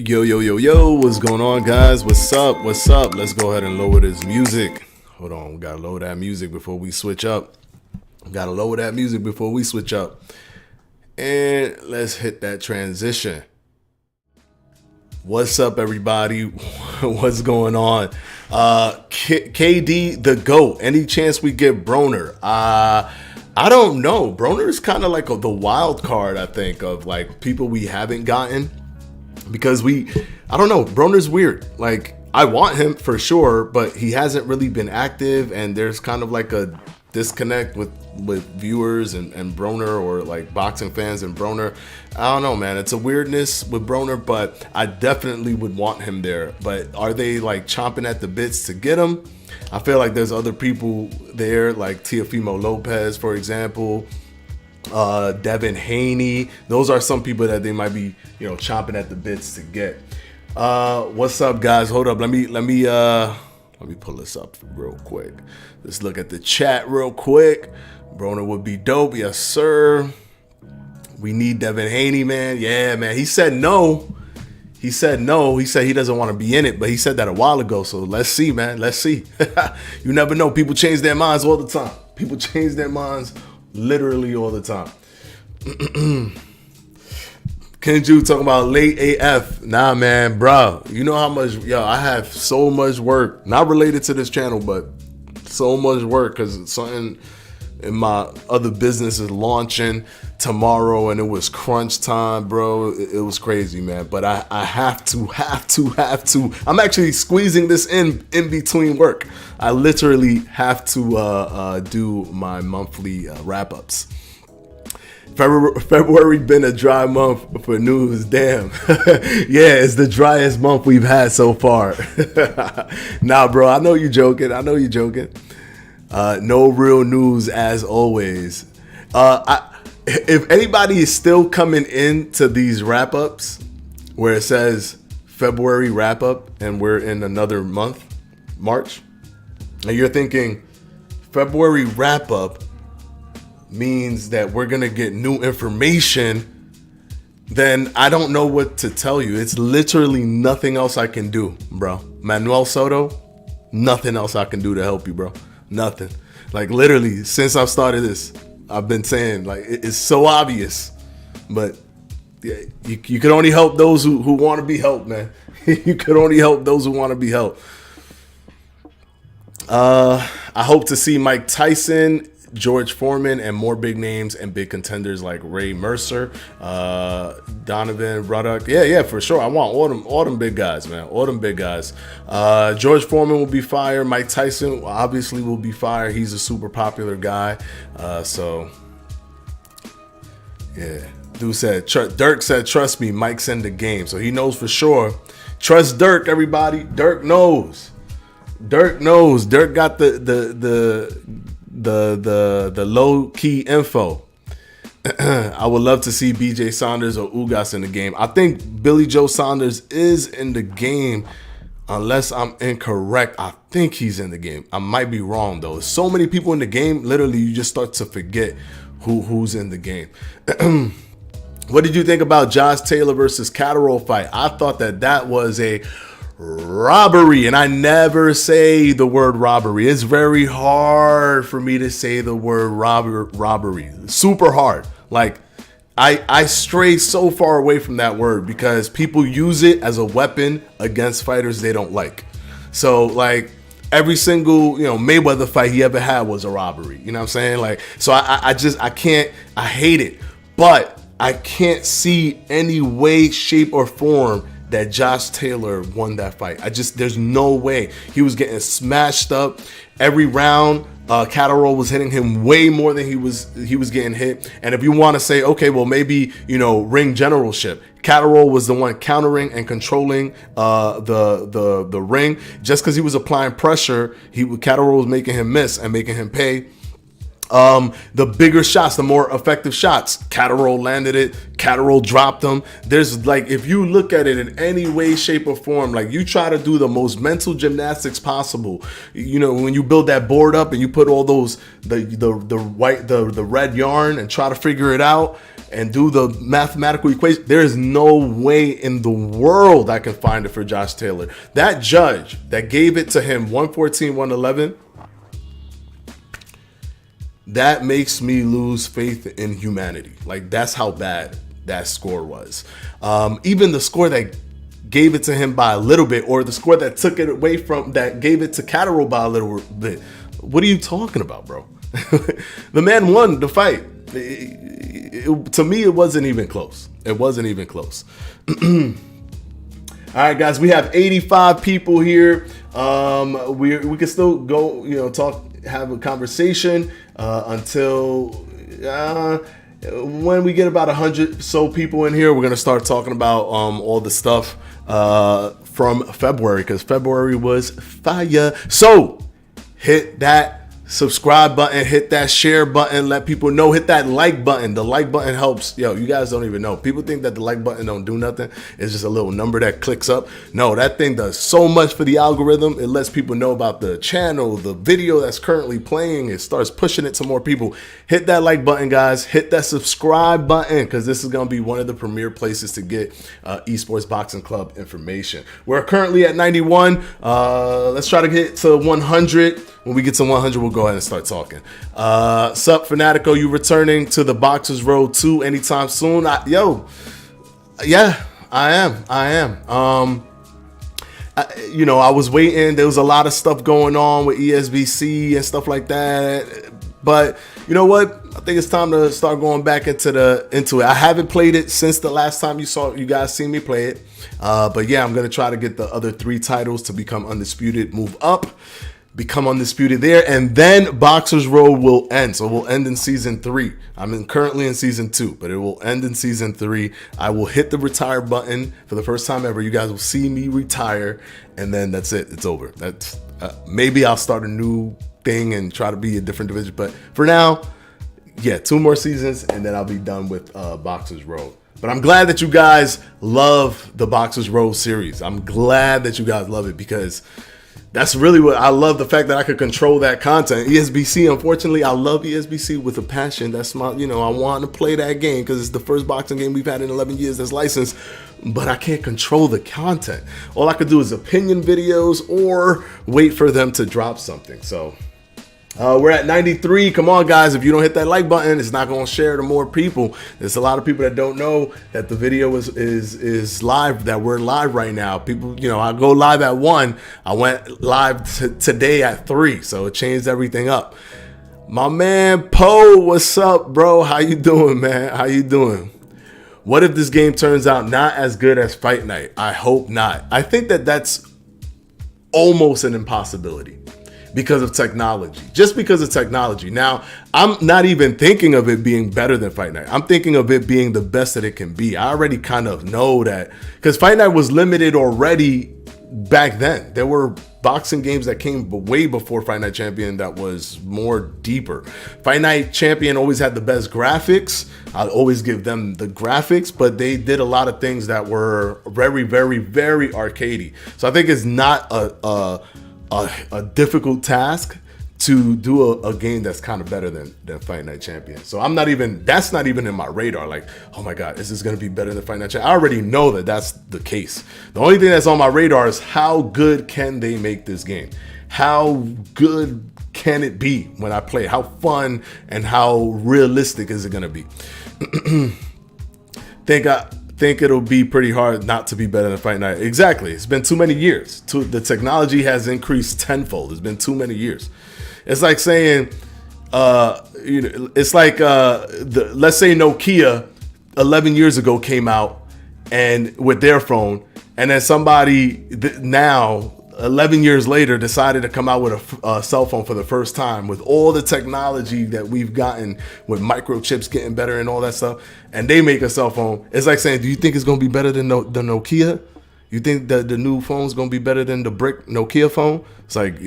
Yo, yo, yo, yo, what's going on, guys? What's up? What's up? Let's go ahead and lower this music. Hold on, we gotta lower that music before we switch up. Gotta lower that music before we switch up. And let's hit that transition. What's up, everybody? What's going on? KD the GOAT. Any chance we get Broner? I don't know. Broner is kind of like the wild card, I think, of like people we haven't gotten. Because I don't know, Broner's weird. Like, I want him for sure, but he hasn't really been active, and there's kind of like a disconnect with viewers and Broner, or like boxing fans and Broner. I don't know, man. It's a weirdness with Broner, but I definitely would want him there. But are they like chomping at the bits to get him? I feel like there's other people there, like Teofimo Lopez, for example. Devin Haney. Those are some people that they might be, chomping at the bits to get. What's up, guys? Hold up. Let me pull this up real quick. Let's look at the chat real quick. Broner would be dope. Yes, sir. We need Devin Haney, man. Yeah, man. He said no. He said no. He said he doesn't want to be in it, but he said that a while ago. So let's see, man. Let's see. You never know. People change their minds all the time. People change their minds literally all the time. Kenju talking about late AF. Nah, man, bro. You know how much, I have so much work. Not related to this channel, but so much work because something in my other business is launching tomorrow, and it was crunch time, bro. It was crazy, man. But I have to. I'm actually squeezing this in between work. I literally have to do my monthly wrap-ups. February been a dry month for news. Damn. Yeah, it's the driest month we've had so far. Nah, bro, I know you joking. No real news as always. If anybody is still coming into these wrap-ups where it says February wrap-up and we're in another month, March, and you're thinking February wrap-up means that we're going to get new information, then I don't know what to tell you. It's literally nothing else I can do, bro. Manuel Soto, nothing else I can do to help you, bro. Nothing. Like, literally, since I've started this, I've been saying, like, it's so obvious. But yeah, you can only help those who want to be helped, man. You can only help those who want to be helped. I hope to see Mike Tyson, George Foreman, and more big names and big contenders like Ray Mercer, Donovan Ruddock. Yeah, for sure. I want all them big guys, man. All them big guys. George Foreman will be fire. Mike Tyson obviously will be fire. He's a super popular guy. So yeah. Dude said, Dirk said, trust me, Mike's in the game. So he knows for sure. Trust Dirk, everybody. Dirk knows. Dirk got the low key info. I would love to see BJ Saunders or Ugas in the game. I think Billy Joe Saunders is in the game, unless I'm incorrect. I think he's in the game. I might be wrong though. So many people in the game, literally you just start to forget who's in the game. What did you think about Josh Taylor versus Catterall fight? I thought that was a robbery, and I never say the word robbery. It's very hard for me to say the word robbery. Super hard. Like, I stray so far away from that word because people use it as a weapon against fighters they don't like. So, like, every single, Mayweather fight he ever had was a robbery. You know what I'm saying? Like, so I hate it. But I can't see any way, shape, or form that Josh Taylor won that fight. There's no way. He was getting smashed up every round. Catterall was hitting him way more than he was getting hit. And if you want to say, okay, well, maybe, ring generalship, Catterall was the one countering and controlling the ring. Just because he was applying pressure, Catterall was making him miss and making him pay. The bigger shots, the more effective shots, Catterall landed it, Catterall dropped them. There's, like, if you look at it in any way, shape, or form, like, you try to do the most mental gymnastics possible. When you build that board up and you put all those the red yarn and try to figure it out, and do the mathematical equation, there is no way in the world I can find it for Josh Taylor. That judge that gave it to him 114, 111, that makes me lose faith in humanity. Like, that's how bad that score was. Even the score that gave it to him by a little bit, or the score that took it away from, that gave it to Catterall by a little bit. What are you talking about, bro? The man won the fight. To me, it wasn't even close. It wasn't even close. All right, guys, we have 85 people here. We can still go, talk, have a conversation until when we get about 100 so people in here. We're gonna start talking about all the stuff from February, because February was fire. So hit that subscribe button, hit that share button, let people know, hit that like button. The like button helps. Yo, you guys don't even know. People think that the like button don't do nothing. It's just a little number that clicks up. No, that thing does so much for the algorithm. It lets people know about the channel, the video that's currently playing. It starts pushing it to more people. Hit that like button, guys. Hit that subscribe button, because this is going to be one of the premier places to get Esports Boxing Club information. We're currently at 91. Let's try to get to 100. When we get to 100, we'll go ahead and start talking. Sup, Fanatico, you returning to the Boxers Road 2 anytime soon? Yeah, I am. I was waiting. There was a lot of stuff going on with ESBC and stuff like that. But you know what? I think it's time to start going back into it. I haven't played it since the last time you guys seen me play it. But yeah, I'm gonna try to get the other 3 titles to become undisputed, move up, become undisputed there, and then Boxers Road will end. So we'll end in season 3. I'm currently in season 2, but it will end in season 3. I will hit the retire button for the first time ever. You guys will see me retire, and then that's it. It's over. That's maybe I'll start a new thing and try to be a different division, but for now, yeah, 2 more seasons, and then I'll be done with Boxers Road. But I'm glad that you guys love the Boxers Road series. I'm glad that you guys love it, because that's really what I love, the fact that I could control that content. ESBC, unfortunately, I love ESBC with a passion. That's my, I want to play that game because it's the first boxing game we've had in 11 years that's licensed, but I can't control the content. All I could do is opinion videos or wait for them to drop something. So we're at 93. Come on, guys. If you don't hit that like button, it's not going to share to more people. There's a lot of people that don't know that the video is live, that we're live right now. People, I go live at 1. I went live today at 3. So it changed everything up. My man, Poe, what's up, bro? How you doing, man? How you doing? What if this game turns out not as good as Fight Night? I hope not. I think that that's almost an impossibility. Because of technology, just because of technology. Now, I'm not even thinking of it being better than Fight Night. I'm thinking of it being the best that it can be. I already kind of know that, because Fight Night was limited already back then. There were boxing games that came way before Fight Night Champion that was more deeper. Fight Night Champion always had the best graphics. I'll always give them the graphics, but they did a lot of things that were very, very, very arcadey. So I think it's not a difficult task to do a game that's kind of better than Fight Night Champion. So that's not even in my radar. Like, oh my God, is this going to be better than Fight Night Champion? I already know that that's the case. The only thing that's on my radar is how good can they make this game? How good can it be when I play? How fun and how realistic is it going to be? Think it'll be pretty hard not to be better than Fight Night. Exactly. It's been too many years. The technology has increased tenfold. It's been too many years. It's like saying, it's like let's say Nokia 11 years ago came out and with their phone, and then somebody now 11 years later decided to come out with a cell phone for the first time with all the technology that we've gotten with microchips getting better and all that stuff, and they make a cell phone. It's like saying, do you think it's going to be better than the Nokia? You think that the new phone's going to be better than the brick Nokia phone? It's like,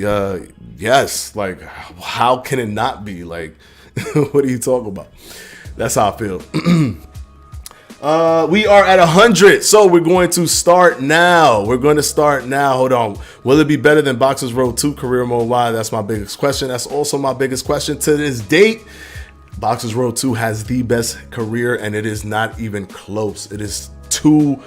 yes. Like, how can it not be? Like, what are you talking about? That's how I feel. We are at 100, so we're going to start now. Hold on. Will it be better than Boxers Road 2 Career Mode? Why? That's my biggest question. That's also my biggest question to this date. Boxers Road 2 has the best career, and it is not even close. It's too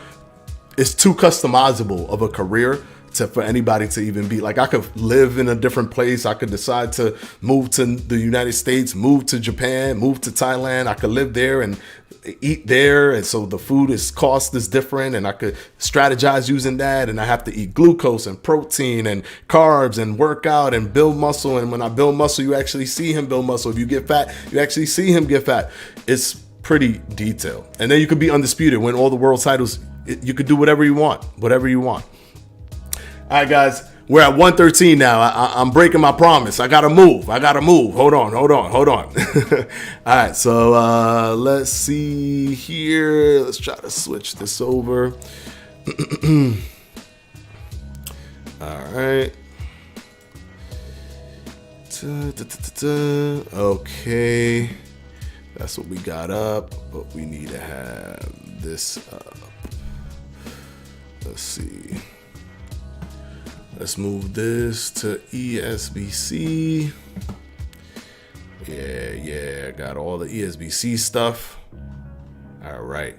customizable of a career for anybody to even be. Like, I could live in a different place. I could decide to move to the United States, move to Japan, move to Thailand. I could live there and eat there, and so the cost is different, and I could strategize using that, and I have to eat glucose and protein and carbs and work out and build muscle. And when I build muscle, you actually see him build muscle. If you get fat, you actually see him get fat. It's pretty detailed. And then you could be undisputed, win all the world titles. You could do whatever you want. All right, guys, we're at 113 now. I'm breaking my promise. I gotta move. Hold on. All right, so let's see here. Let's try to switch this over. All right. Okay. That's what we got up, but we need to have this up. Let's see. Let's move this to ESBC. Yeah, got all the ESBC stuff. All right.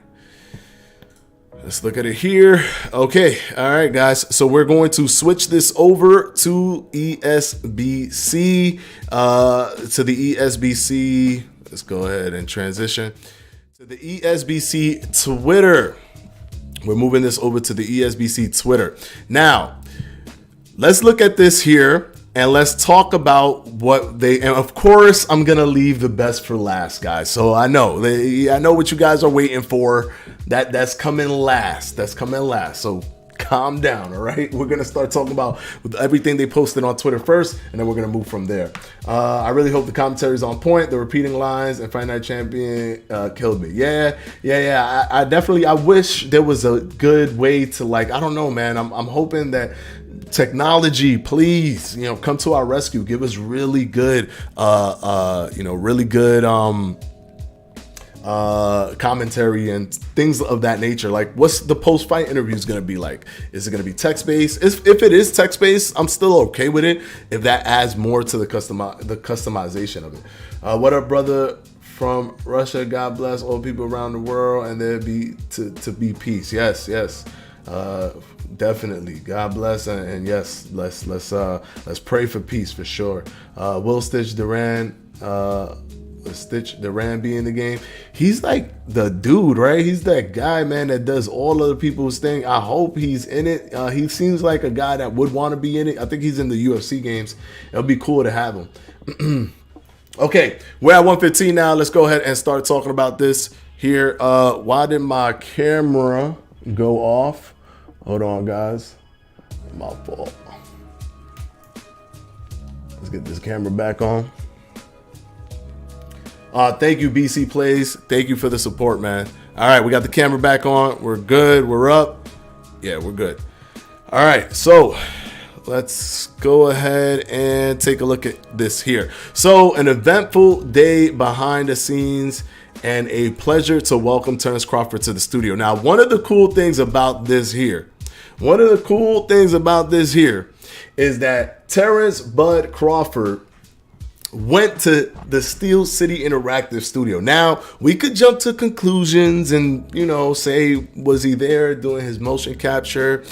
Let's look at it here. Okay, all right, guys. So we're going to switch this over to ESBC. To the ESBC. Let's go ahead and transition to the ESBC Twitter. We're moving this over to the ESBC Twitter. Now, let's look at this here and let's talk about and of course, I'm going to leave the best for last, guys. So I know what you guys are waiting for. That's coming last. So calm down, all right? We're going to start talking about everything they posted on Twitter first, and then we're going to move from there. I really hope the commentary is on point. The repeating lines and Fight Night Champion killed me. Yeah. I wish there was a good way to, like, I don't know, man. I'm hoping that technology, please, come to our rescue. Give us really good, commentary and things of that nature. Like, what's the post-fight interviews going to be like? Is it going to be text-based? If it is text-based, I'm still okay with it if that adds more to the customization of it. What up, brother from Russia? God bless all people around the world, and there be to be peace. Yes. Definitely. God bless, and yes, let's pray for peace for sure. Will Stitch Duran be in the game? He's like the dude, right? He's that guy, man, that does all other people's thing. I hope he's in it. He seems like a guy that would want to be in it. I think he's in the UFC games. It'll be cool to have him. Okay, we're at 115 now. Let's go ahead and start talking about this here. Why did my camera go off? Hold on, guys. My fault. Let's get this camera back on. Thank you, BC Plays. Thank you for the support, man. All right, we got the camera back on. We're good. We're up. Yeah, we're good. All right, so let's go ahead and take a look at this here. So, an eventful day behind the scenes, and a pleasure to welcome Terrence Crawford to the studio. Now, one of the cool things about this here is that Terrence Bud Crawford went to the Steel City Interactive studio. Now, we could jump to conclusions and, say, was he there doing his motion capture?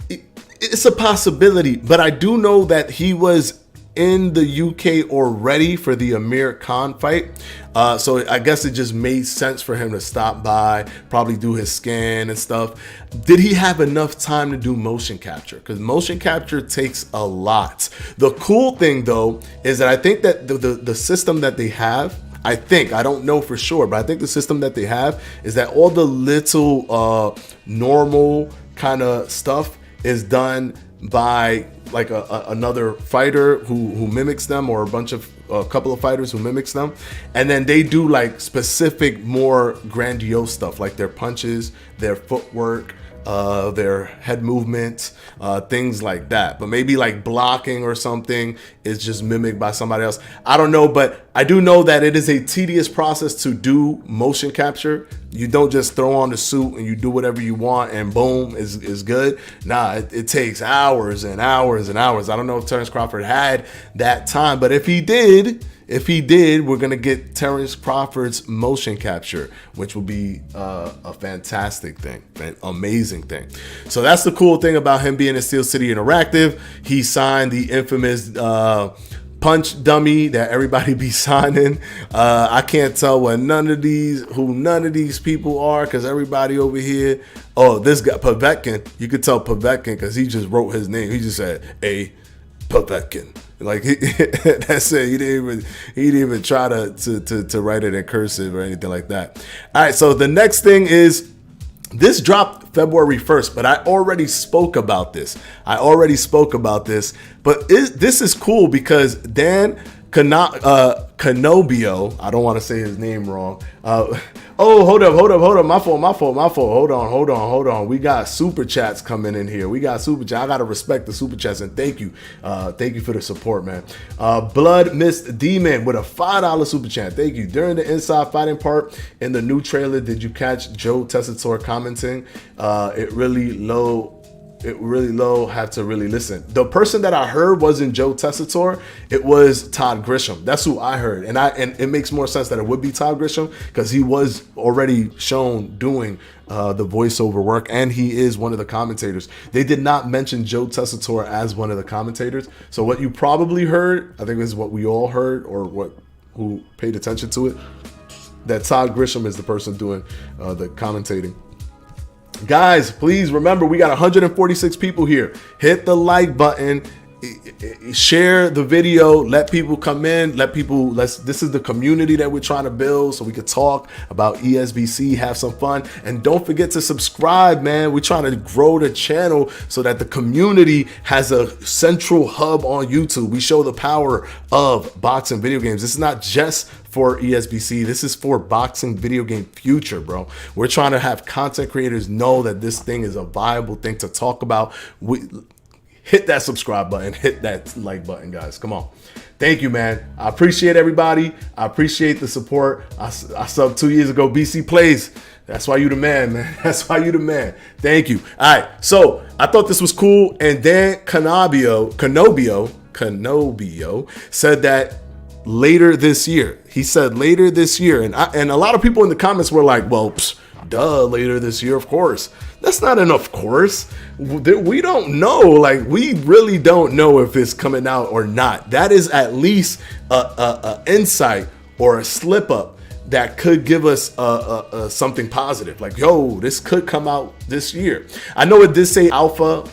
It's a possibility, but I do know that he was in the UK already for the Amir Khan fight. So I guess it just made sense for him to stop by, probably do his scan and stuff. Did he have enough time to do motion capture? Because motion capture takes a lot. The cool thing, though, is that I think that the system that they have, I don't know for sure, but I think the system that they have is that all the little normal kind of stuff is done by like another fighter who mimics them, or a couple of fighters who mimics them, and then they do like specific, more grandiose stuff, like their punches, their footwork, their head movements, things like that. But maybe like blocking or something is just mimicked by somebody else. I don't know, but I do know that it is a tedious process to do motion capture. You don't just throw on the suit and you do whatever you want and boom, is good. Nah, it takes hours and hours and hours. I don't know if Terrence Crawford had that time, but if he did, If he did, we're gonna get Terrence Crawford's motion capture, which will be a fantastic thing, an amazing thing. So that's the cool thing about him being in Steel City Interactive. He signed the infamous punch dummy that everybody be signing. I can't tell who none of these people are, because everybody over here. Oh, this guy Povetkin. You could tell Povetkin because he just wrote his name. He just said A Povetkin. Like that's it. He didn't even try to write it in cursive or anything like that. All right. So the next thing is, this dropped February 1st, but I already spoke about this. But this is cool because Dan Canobio, I don't want to say his name wrong. Hold up. My fault. Hold on. We got super chats coming in here. I got to respect the super chats, and thank you. Thank you for the support, man. Blood Mist Demon with a $5 super chat. Thank you. During the inside fighting part in the new trailer, did you catch Joe Tessitore commenting? It really low, have to really listen. The person that I heard wasn't Joe Tessitore, it was Todd Grisham. That's who I heard. And it makes more sense that it would be Todd Grisham, because he was already shown doing the voiceover work, and he is one of the commentators. They did not mention Joe Tessitore as one of the commentators. So what you probably heard, I think this is what we all heard, or who paid attention to it, that Todd Grisham is the person doing the commentating. Guys, please remember, we got 146 people here. Hit the like button, share the video, let people come in, this is the community that we're trying to build, so we could talk about ESBC, have some fun. And don't forget to subscribe, man. We're trying to grow the channel so that the community has a central hub on YouTube. We show the power of boxing video games. This is not just for ESBC. This is for boxing video game future, bro. We're trying to have content creators know that this thing is a viable thing to talk about. Hit that subscribe button, hit that like button, guys. Come on. Thank you, man. I appreciate everybody. I appreciate the support. I subbed 2 years ago, BC Plays. That's why you the man, man. That's why you the man. Thank you. All right. So I thought this was cool. And then Canobio said that later this year. He said later this year. And a lot of people in the comments were like, well, duh, later this year, of course. That's not an of course. We don't know. Like, we really don't know if it's coming out or not. That is at least a insight or a slip up that could give us something positive. Like, yo, this could come out this year. I know it did say alpha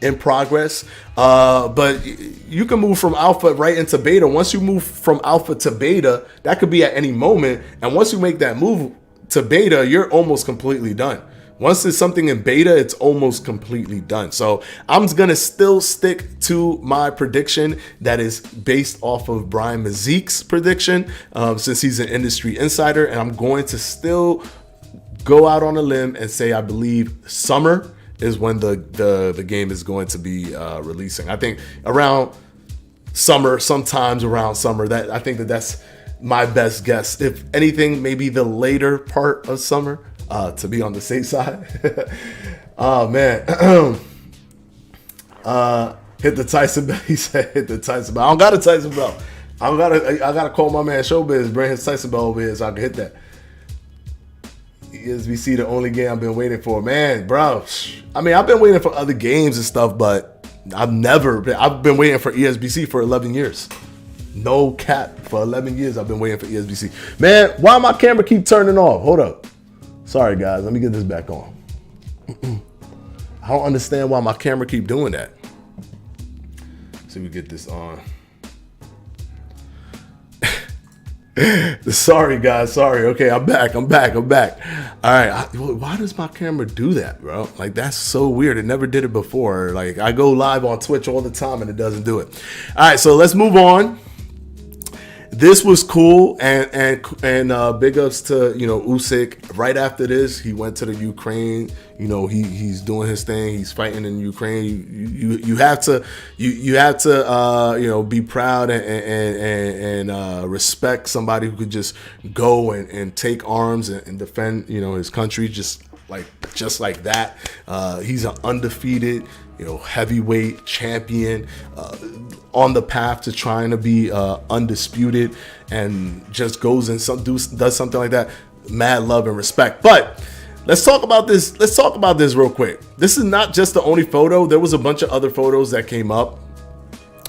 in progress, but you can move from alpha right into beta. Once you move from alpha to beta, that could be at any moment. And once you make that move to beta, you're almost completely done. Once there's something in beta, it's almost completely done. So I'm going to still stick to my prediction that is based off of Brian Mazik's prediction, since he's an industry insider. And I'm going to still go out on a limb and say I believe summer is when the game is going to be releasing. I think around summer, sometimes around summer. I think that's my best guess. If anything, maybe the later part of summer, to be on the safe side. Oh man. Hit the Tyson belt. He said hit the Tyson belt. I don't got a Tyson belt. I gotta call my man Showbiz, bring his Tyson belt over here so I can hit that. ESBC, the only game I've been waiting for. Man, bro. I mean, I've been waiting for other games and stuff, but I've been waiting for ESBC for 11 years. No cap. For 11 years, I've been waiting for ESBC. Man, why my camera keep turning off? Hold up. Sorry, guys. Let me get this back on. I don't understand why my camera keep doing that. See if we get this on. Sorry, guys. Sorry. Okay, I'm back. All right. Why does my camera do that, bro? Like, that's so weird. It never did it before. Like, I go live on Twitch all the time and it doesn't do it. All right, so let's move on. This was cool, and big ups to Usyk. Right after this, he went to the Ukraine. He's doing his thing. He's fighting in Ukraine. You have to be proud and respect somebody who could just go and take arms and defend his country just like that. He's an undefeated heavyweight champion, on the path to trying to be undisputed, and just goes and does something like that. Mad love and respect. But let's talk about this. Let's talk about this real quick. This is not just the only photo. There was a bunch of other photos that came up,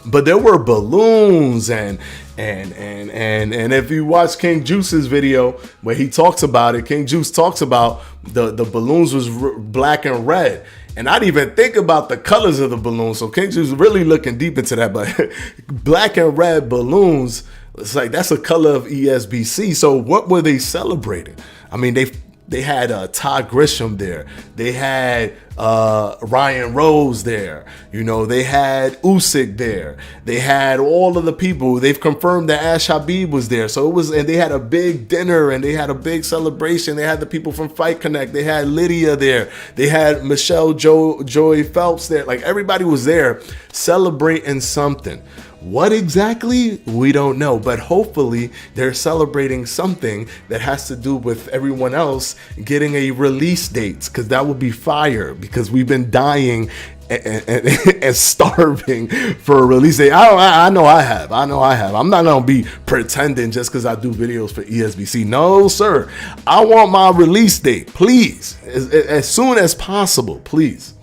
but there were balloons and if you watch King Juice's video where he talks about it, King Juice talks about the balloons was black and red. And I didn't even think about the colors of the balloons. So King Juice really looking deep into that. But black and red balloons, it's like that's a color of ESBC. So what were they celebrating? I mean, they had Todd Grisham there. They had Ryan Rose there. They had Usyk there. They had all of the people. They've confirmed that Ash Habib was there. So and they had a big dinner and they had a big celebration. They had the people from Fight Connect. They had Lydia there. They had Michelle Joy Phelps there. Like everybody was there celebrating something. What exactly? We don't know, but hopefully they're celebrating something that has to do with everyone else getting a release date, because that would be fire, because we've been dying and starving for a release date. I know I have. I'm not going to be pretending just because I do videos for ESBC. No, sir. I want my release date, please, as soon as possible, please.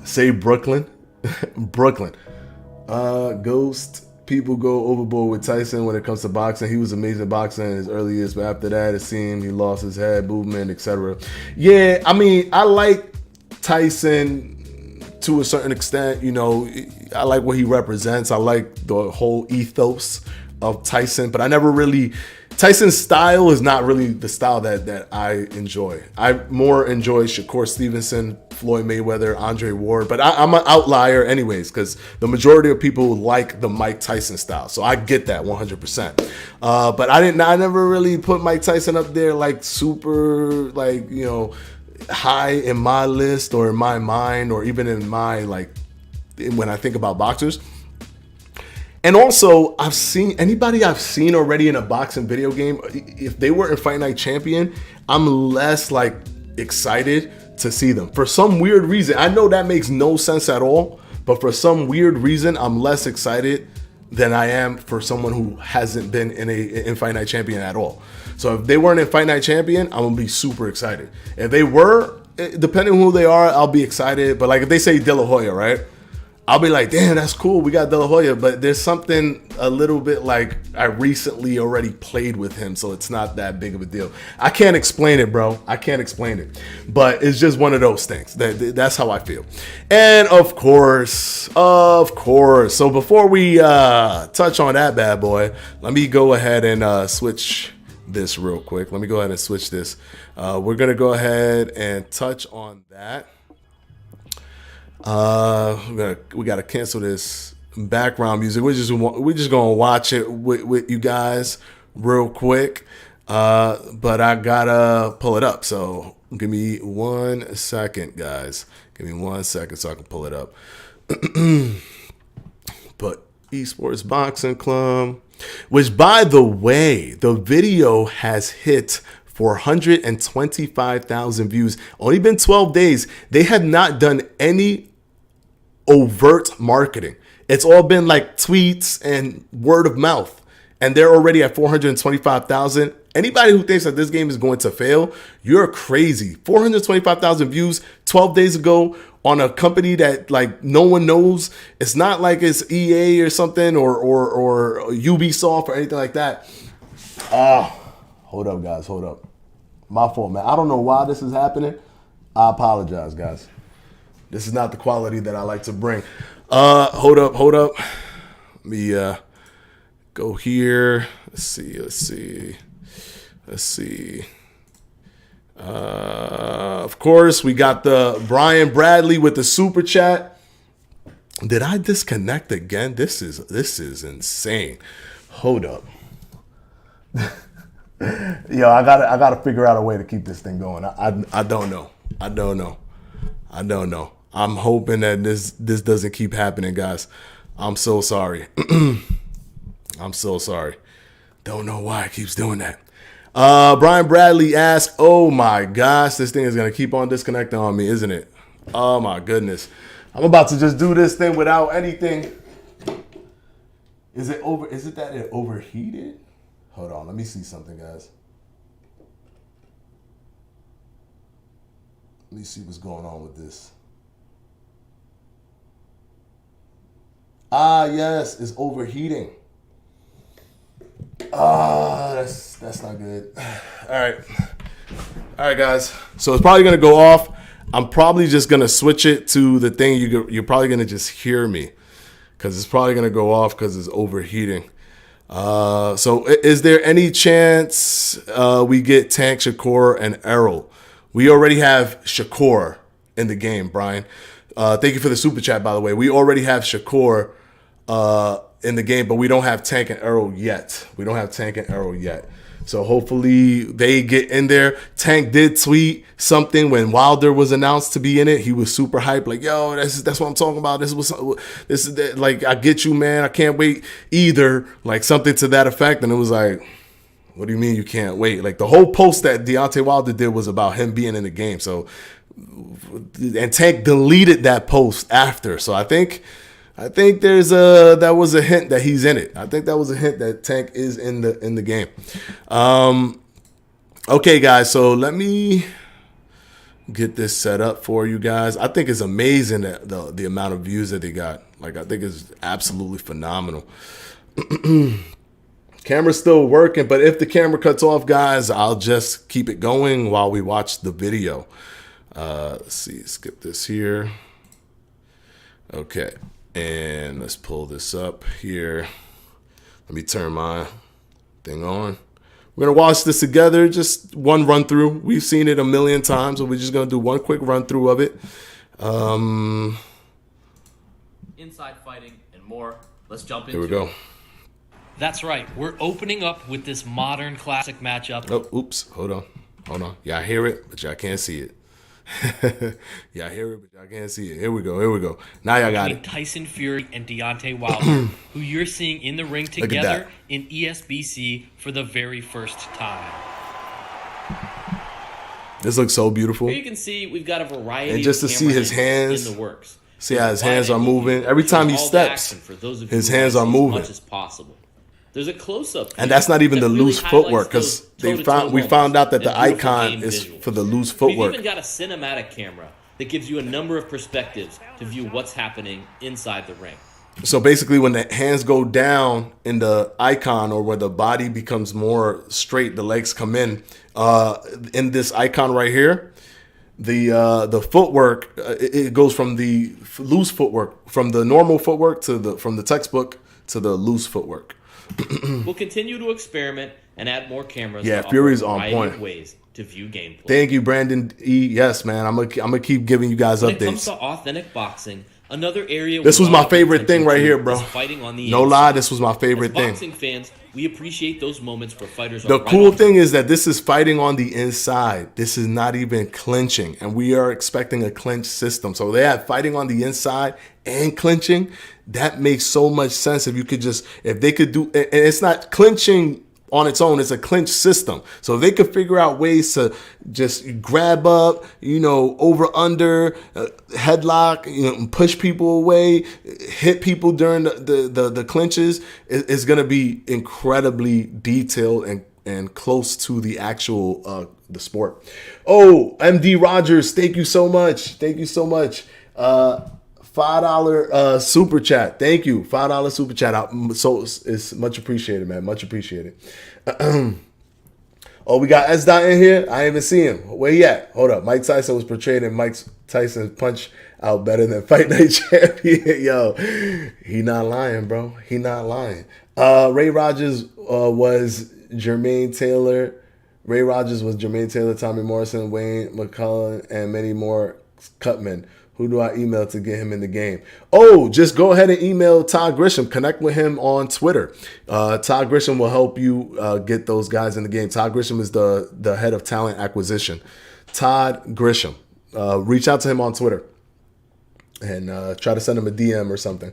Say Brooklyn. Brooklyn. Ghost people go overboard with Tyson when it comes to boxing. He was amazing boxing in his early years, but after that, it seemed he lost his head movement, etc. Yeah, I mean, I like Tyson to a certain extent. I like what he represents. I like the whole ethos of Tyson, but I never really. Tyson's style is not really the style that I enjoy. I more enjoy Shakur Stevenson, Floyd Mayweather, Andre Ward, but I'm an outlier anyways, because the majority of people like the Mike Tyson style. So I get that 100%. But I never really put Mike Tyson up there like super, like, high in my list or in my mind, or even in my, like, when I think about boxers. And also, anybody I've seen already in a boxing video game, if they were in Fight Night Champion, I'm less like excited to see them. For some weird reason, I know that makes no sense at all, but for some weird reason, I'm less excited than I am for someone who hasn't been in Fight Night Champion at all. So if they weren't in Fight Night Champion, I'm gonna be super excited. If they were, depending on who they are, I'll be excited. But like if they say De La Hoya, right? I'll be like, damn, that's cool. We got De La Hoya, but there's something a little bit like I recently already played with him, so it's not that big of a deal. I can't explain it, bro. I can't explain it, but it's just one of those things. That's how I feel. And of course. So before we touch on that bad boy, let me go ahead and switch this real quick. Let me go ahead and switch this. We're gonna go ahead and touch on that. We gotta cancel this background music. We're just gonna watch it with you guys real quick. But I gotta pull it up. So give me 1 second, guys. Give me 1 second so I can pull it up. But Esports Boxing Club, which by the way, the video has hit 425,000 views. Only been 12 days. They have not done any overt marketing. It's all been like tweets and word of mouth. And they're already at 425,000. Anybody who thinks that this game is going to fail, you're crazy. 425,000 views 12 days ago on a company that like no one knows. It's not like it's EA or something or Ubisoft or anything like that. Hold up, guys. Hold up. My fault, man. I don't know why this is happening. I apologize, guys. This is not the quality that I like to bring. Hold up. Let me go here. Let's see. Of course, we got the Brian Bradley with the super chat. Did I disconnect again? This is insane. Hold up. Yo, I gotta figure out a way to keep this thing going. I don't know. I'm hoping that this doesn't keep happening, guys. I'm so sorry. I'm so sorry. Don't know why it keeps doing that. Brian Bradley asked, oh my gosh, this thing is gonna keep on disconnecting on me, isn't it? Oh my goodness. I'm about to just do this thing without anything. Is it that it overheated? Hold on, let me see something, guys. Let me see what's going on with this. Ah, yes, it's overheating. Ah, that's not good. All right, guys. So it's probably gonna go off. I'm probably just gonna switch it to the thing you're probably gonna just hear me, because it's probably gonna go off because it's overheating. So is there any chance we get Tank, Shakur, and Errol? We already have Shakur in the game, Brian. Thank you for the super chat, by the way. We already have Shakur in the game, but we don't have Tank and Errol yet. So hopefully they get in there. Tank did tweet something when Wilder was announced to be in it. He was super hyped, like, "Yo, that's what I'm talking about. This is like, I get you, man. I can't wait either." Like something to that effect. And it was like, what do you mean you can't wait? Like the whole post that Deontay Wilder did was about him being in the game. So, and Tank deleted that post after. So I think that was a hint that he's in it. I think that was a hint that Tank is in the game. Okay, guys. So let me get this set up for you guys. I think it's amazing that the amount of views that they got. Like I think it's absolutely phenomenal. Camera's still working, but if the camera cuts off, guys, I'll just keep it going while we watch the video. Let's see, skip this here. Okay, and let's pull this up here. Let me turn my thing on. We're gonna watch this together, just one run through. We've seen it a million times, so we're just gonna do one quick run through of it. Inside fighting and more. Let's jump into it. Here we go. That's right. We're opening up with this modern classic matchup. Oh, oops. Hold on. Y'all hear it, but y'all can't see it. Y'all hear it, but y'all can't see it. Here we go. Now y'all got it. Tyson Fury and Deontay Wilder, who you're seeing in the ring together in ESBC for the very first time. This looks so beautiful. Here you can see we've got a variety and just to see his hands in the works. See how his hands are moving. Every time he steps, his hands are moving. As much as possible. There's a close-up, and that's not even the loose footwork, because we found out that the icon is for the loose footwork. We've even got a cinematic camera that gives you a number of perspectives to view what's happening inside the ring. So basically, when the hands go down in the icon, or where the body becomes more straight, the legs come in this icon right here. The footwork it goes from the loose footwork, from the normal footwork from the textbook to the loose footwork. We'll continue to experiment and add more cameras. Yeah, Fury's on point. Ways to view gameplay. Thank you, Brandon E. Yes, man. I'm gonna keep giving you guys updates. When it comes to authentic boxing, another area. This was my favorite thing right here, bro. Fighting on the no lie, this was my favorite thing. Boxing fans, we appreciate those moments where fighters. The cool thing is that this is fighting on the inside. This is not even clinching, and we are expecting a clinch system. So they have fighting on the inside and clinching. That makes so much sense. If they could do, and it's not clinching on its own, it's a clinch system. So if they could figure out ways to just grab up, over, under, headlock, push people away, hit people during the clinches, it's going to be incredibly detailed and close to the actual the sport. Oh, MD Rogers, thank you so much. $5 super chat. Thank you. $5 super chat. So it's much appreciated, man. Much appreciated. Oh, we got S. Dot in here. I ain't even see him. Where he at? Hold up. Mike Tyson was portrayed in Mike Tyson's Punch Out better than Fight Night Champion. Yo, he not lying, bro. He not lying. Ray Rogers was Jermaine Taylor. Tommy Morrison, Wayne McCullough, and many more cutmen. Who do I email to get him in the game? Oh, just go ahead and email Todd Grisham. Connect with him on Twitter. Todd Grisham will help you get those guys in the game. Todd Grisham is the head of talent acquisition. Todd Grisham. Reach out to him on Twitter and try to send him a DM or something.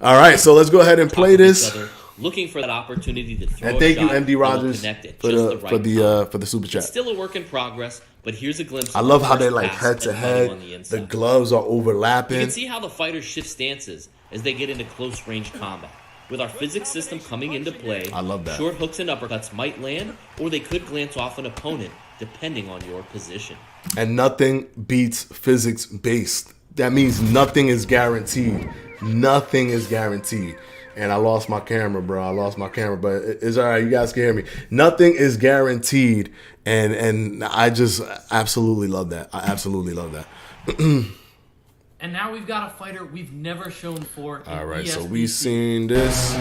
All right, so let's go ahead and play this. Looking for that opportunity to throw and thank a you, shot MD Rogers, for the super chat. It's still a work in progress, But here's a glimpse. I of love the how they're first like pass head to and fighting head. on the The inside. gloves are You overlapping. can see how the fighters shift stances as they get into close range combat. With our physics system coming into play, I love that. short hooks and uppercuts might land, or they could glance off an opponent, depending on your position. And nothing beats physics based. That means nothing is guaranteed. Nothing is guaranteed. And I lost my camera, bro. I lost my camera, but it's all right. You guys can hear me. Nothing is guaranteed, and I just absolutely love that. I absolutely love that. And now we've got a fighter we've never shown for. All right, so ESBC. we seen this.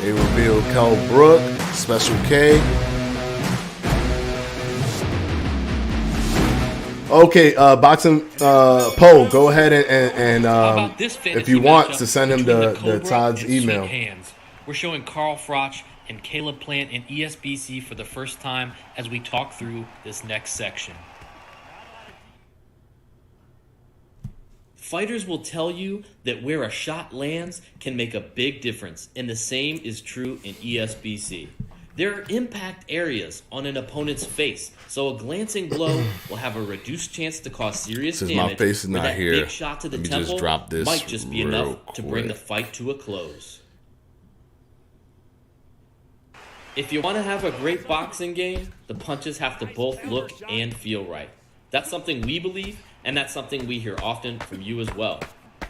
They revealed Kell Brook, Special K. Okay, boxing Poe, go ahead and How about this if you fantasy want matchup to send him between the Cobra Todd's and Sweet email. Hands? We're showing Carl Froch and Caleb Plant in ESBC for the first time as we talk through this next section. Fighters will tell you that where a shot lands can make a big difference, and the same is true in ESBC. There are impact areas on an opponent's face, so a glancing blow will have a reduced chance to cause serious Since damage. my face is where not that here, big shot to the let me just temple drop this might just be real enough to bring the quick. fight to a close. If you want to have a great boxing game, the punches have to both look and feel right. That's something we believe, and that's something we hear often from you as well.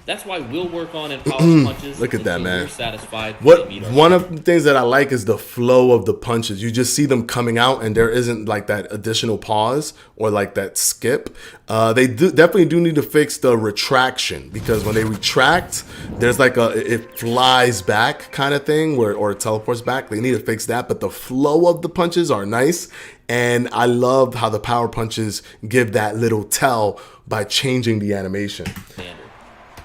That's why we'll work on and polish punches Look at that, until man. we're satisfied What they meet our one of the things that I like is the flow of the punches. You just see them coming out, and there isn't like that additional pause or like that skip. They definitely do need to fix the retraction, because when they retract, there's like it flies back kind of thing or it teleports back. They need to fix that, but the flow of the punches are nice, and I love how the power punches give that little tell by changing the animation. standard.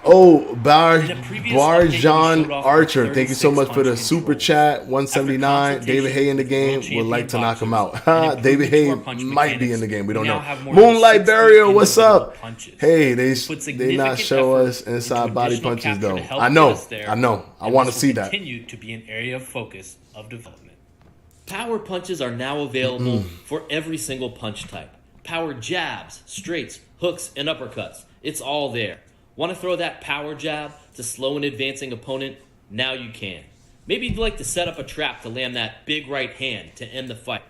Oh, previous update, we Barjan showed off Archer, the thank you so 36 much for the punch super controls. chat. 179. After David Hay in the game. consultation Would with like to world knock him champion out. boxers, David and Hay improved to our punch might be in mechanics, the game. We don't now know. have more than Moonlight 60 Barrier, what's individual up? punches. Hey, Put they significant not show effort us inside into body additional punches capture though. to help I get know. us there, I know. I and want to this see will that. continue to be an area of focus of development. Power punches are now available for every single punch type. Power jabs, straights, hooks, and uppercuts. It's all there. Want to throw that power jab to slow an advancing opponent? Now you can. Maybe you'd like to set up a trap to land that big right hand to end the fight.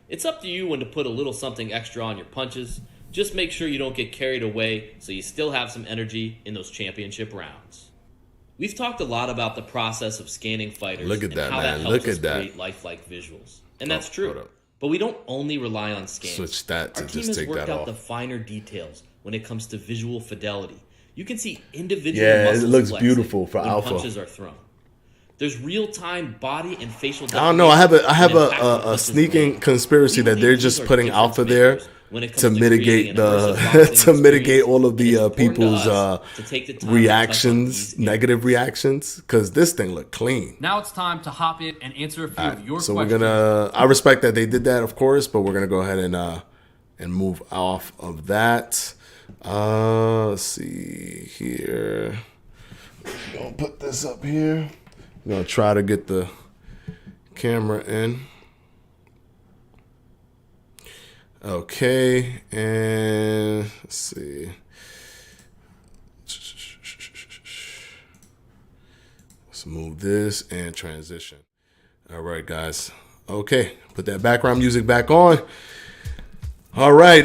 It's up to you when to put a little something extra on your punches. Just make sure you don't get carried away so you still have some energy in those championship rounds. We've talked a lot about the process of scanning fighters. Look at and that, how man. that helps Look us at that. create lifelike visuals. And that's hold true. up. But we don't only rely on scans. Switch that to Our team just has take worked that out off. the finer details when it comes to visual fidelity. You can see individual Yeah, it muscles looks flexing beautiful for when alpha. punches are thrown. There's real-time body and facial. I don't know. I have definition when a impactful punches sneaking land. conspiracy People that they're think just these are putting difference alpha there makers when it comes to creating mitigate an the immersive boxing to mitigate experience, all of and the it's important to people's us to take the time to touch on reactions, these negative areas. reactions, because this thing looked clean. Now it's time to hop in and answer a few of your So questions. we're gonna. I respect that they did that, of course, but we're gonna go ahead and move off of that. Let's see here. I'm gonna put this up here. I'm gonna try to get the camera in. Okay, and let's see. Let's move this and transition. All right, guys. Okay, put that background music back on. All right,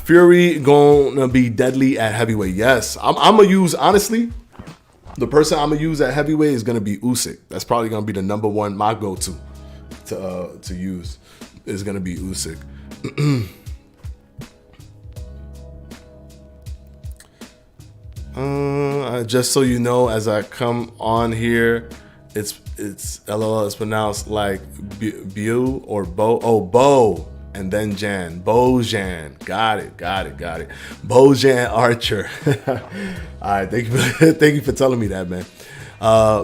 Fury gonna be deadly at heavyweight. Yes, I'm gonna use, honestly, the person I'm gonna use at heavyweight is gonna be Usyk. That's probably gonna be the number one, my go-to to use is gonna be Usyk. Just so you know, as I come on here, it's LOL. It's pronounced like Bu or Bo. Oh, Bo, and then Jan. Bojan. Got it. Bojan Archer. All right, thank you for telling me that, man.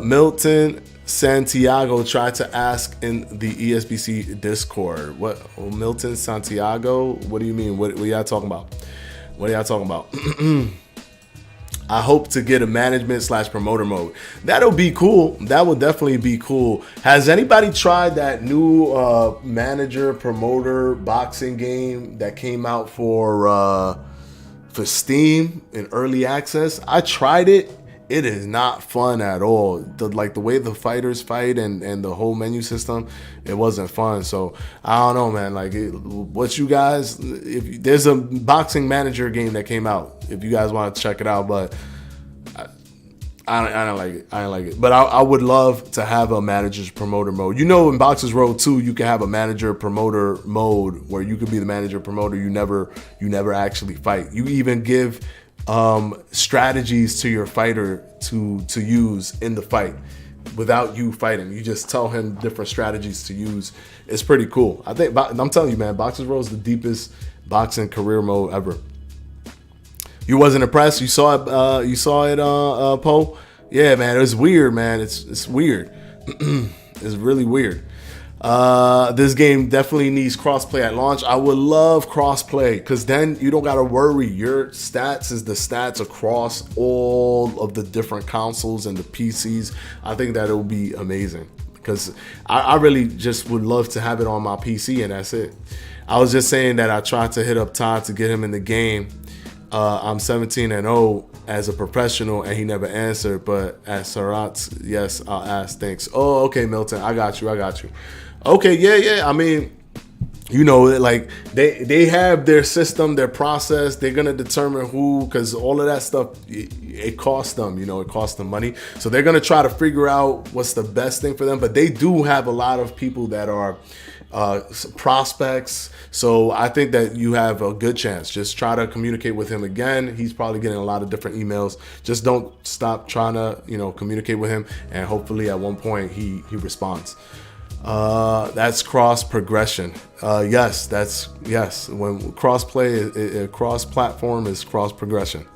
Milton Santiago tried to ask in the ESBC Discord. What? Oh, Milton Santiago? What do you mean? What are y'all talking about? I hope to get a management/promoter mode. That'll be cool. That would definitely be cool. Has anybody tried that new manager promoter boxing game that came out for Steam in early access? I tried it. It is not fun at all. The way the fighters fight and the whole menu system, it wasn't fun. So I don't know, man. What you guys? If there's a boxing manager game that came out, if you guys want to check it out, but I don't like it. I don't like it. But I would love to have a manager's promoter mode. In Boxers Road 2, you can have a manager promoter mode where you could be the manager promoter. You never actually fight. You even give strategies to your fighter to use in the fight without you fighting. You just tell him different strategies to use. It's pretty cool. I'm telling you, man, Boxers Road is the deepest boxing career mode ever. You wasn't impressed? You saw it? Poe? Yeah, man, it was weird, man. It's weird. It's really weird. This game definitely needs crossplay at launch. I would love crossplay because then you don't gotta worry. Your stats is the stats across all of the different consoles and the PCs. I think that it will be amazing because I really just would love to have it on my PC and that's it. I was just saying that I tried to hit up Todd to get him in the game. I'm 17-0 as a professional, and he never answered. But at Sarat's, yes, I'll ask. Thanks. Oh, okay, Milton, I got you. Okay, yeah. I mean, they have their system, their process. They're gonna determine who, because all of that stuff, it costs them. It costs them money. So they're gonna try to figure out what's the best thing for them. But they do have a lot of people that are prospects. So I think that you have a good chance. Just try to communicate with him again. He's probably getting a lot of different emails. Just don't stop trying to, communicate with him. And hopefully at one point he responds. That's cross progression. Yes. When cross platform is cross progression.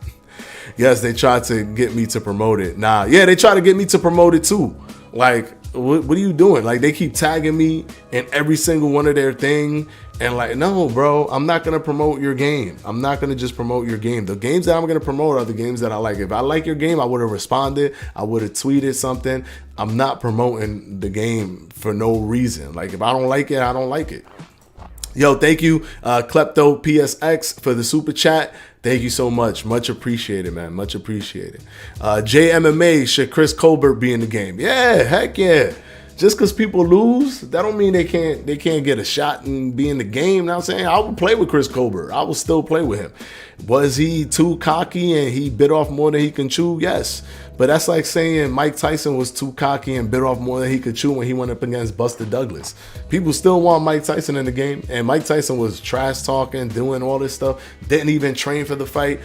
Yes, they tried to get me to promote it. They try to get me to promote it too. What are you doing? They keep tagging me in every single one of their thing. And no, bro, I'm not going to promote your game. I'm not going to just promote your game. The games that I'm going to promote are the games that I like. If I like your game, I would have responded. I would have tweeted something. I'm not promoting the game for no reason. If I don't like it, I don't like it. Yo, thank you, Klepto PSX, for the super chat. Thank you so much. Much appreciated, man. Much appreciated. JMMA, should Chris Colbert be in the game? Yeah, heck yeah. Just because people lose, that don't mean they can't get a shot and be in the game. You know what I'm saying? I will play with Chris Colbert. I will still play with him. Was he too cocky and he bit off more than he can chew? Yes. But that's like saying Mike Tyson was too cocky and bit off more than he could chew when he went up against Buster Douglas. People still want Mike Tyson in the game. And Mike Tyson was trash talking, doing all this stuff. Didn't even train for the fight.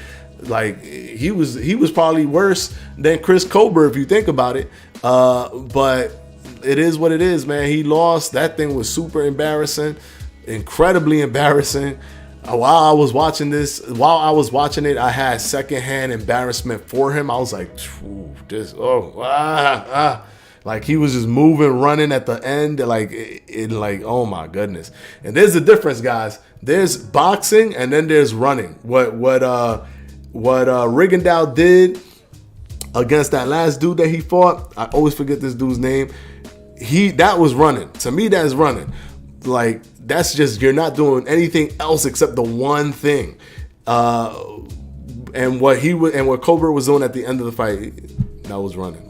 He was probably worse than Chris Colbert if you think about it. But it is what it is, man. He lost. That thing was super embarrassing, incredibly embarrassing. While I was watching it, I had secondhand embarrassment for him. I was like, he was just moving, running at the end, oh my goodness. And there's a difference, guys. There's boxing and then there's running. What Rigondeaux did against that last dude that he fought, I always forget this dude's name. That was running. To me, that's running. That's just, you're not doing anything else except the one thing. And what Colbert was doing at the end of the fight, that was running.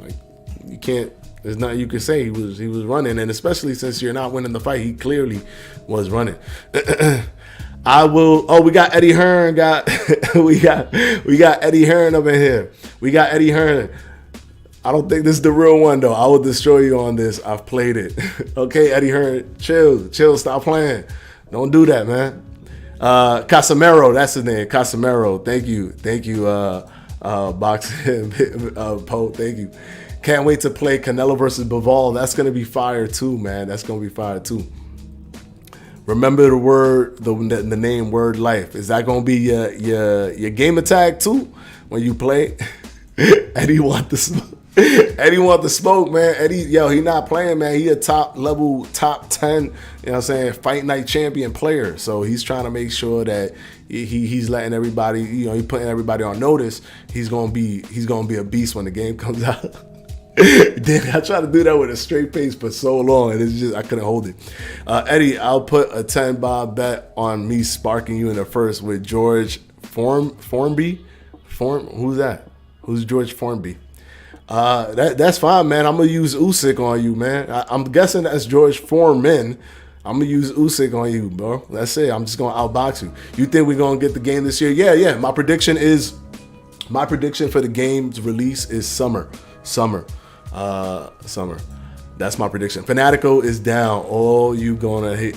You can't. There's nothing you can say. He was running, and especially since you're not winning the fight, he clearly was running. I will. Oh, we got Eddie Hearn. We got Eddie Hearn up in here. We got Eddie Hearn. I don't think this is the real one, though. I will destroy you on this. I've played it. Okay, Eddie Hearn, chill, stop playing. Don't do that, man. Casemiro, that's his name. Casemiro. Thank you, Boxing Poe. Thank you. Can't wait to play Canelo versus Bivol. That's gonna be fire too, man. That's gonna be fire too. Remember the word, the name Word Life. Is that gonna be your gamer tag too when you play? Eddie want the smoke. Eddie want the smoke, man. Eddie, he not playing, man. He a top 10, you know what I'm saying, fight night champion player. So he's trying to make sure that he's letting everybody, he's putting everybody on notice. He's gonna be a beast when the game comes out. Damn, I tried to do that with a straight face for so long, and it's just I couldn't hold it. Eddie, I'll put a 10 bob bet on me sparking you in the first with George Formby. Who's that? Who's George Formby? That's fine, man. I'm gonna use Usyk on you, man. I'm guessing that's George Foreman. I'm gonna use Usyk on you, bro. That's it. I'm just gonna outbox you. You think we're gonna get the game this year? Yeah. My prediction for the game's release is summer. Summer. That's my prediction. Fanatico is down. All you're gonna hear,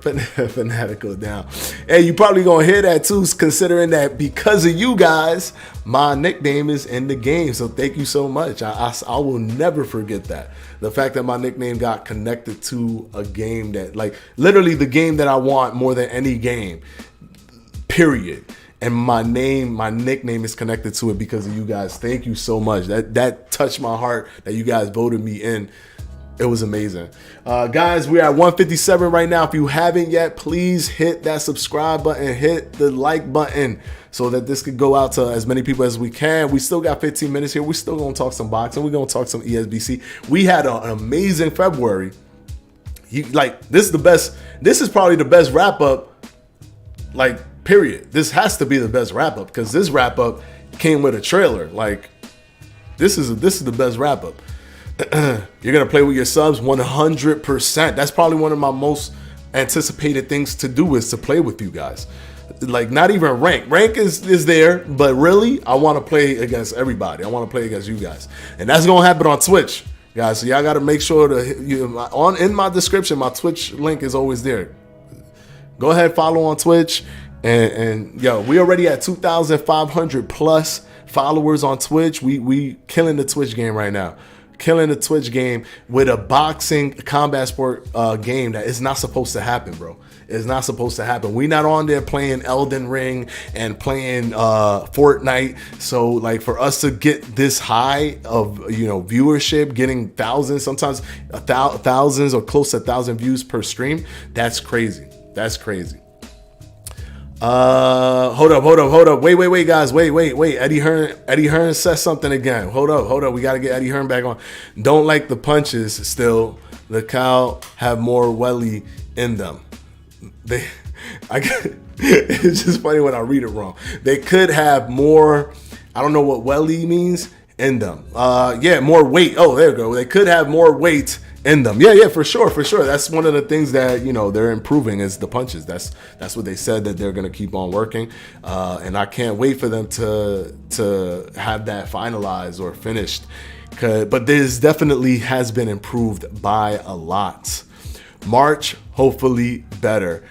Fanatico down. Hey, you probably gonna hear that too, considering that because of you guys, my nickname is in the game. So thank you so much. I will never forget that. The fact that my nickname got connected to a game that, like, literally the game that I want more than any game. Period. And my nickname is connected to it because of you guys. Thank you so much. That touched my heart that you guys voted me in. It was amazing. Guys, we're at 157 right now. If you haven't yet, please hit that subscribe button, hit the like button so that this could go out to as many people as we can. We still got 15 minutes here. We're still going to talk some boxing. We're going to talk some ESBC. We had an amazing February. This is probably the best wrap up, period. This has to be the best wrap up because this wrap up came with a trailer. This is the best wrap up. You're gonna play with your subs 100%. That's probably one of my most anticipated things to do is to play with you guys. Not even rank is there, but really I want to play against everybody. I want to play against you guys, and that's gonna happen on Twitch, guys. So y'all got to make sure to in my description, my Twitch link is always there. Go ahead, follow on Twitch. And yo, we already at 2,500 plus followers on Twitch. We killing the Twitch game right now. Killing the Twitch game with a boxing combat sport game that is not supposed to happen, bro. It's not supposed to happen. We not on there playing Elden Ring and playing Fortnite. So for us to get this high of viewership, getting thousands, sometimes thousands or close to 1,000 views per stream, that's crazy. That's crazy. Hold up. Wait, guys. Wait. Eddie Hearn says something again. Hold up. We got to get Eddie Hearn back on. Don't like the punches still. The cow have more welly in them. It's just funny when I read it wrong. They could have more, I don't know what welly means, in them. More weight. Oh, there you go. They could have more weight in them. Yeah, for sure. That's one of the things that they're improving is the punches. That's what they said that they're gonna keep on working, and I can't wait for them to have that finalized or finished. But this definitely has been improved by a lot. March, hopefully better.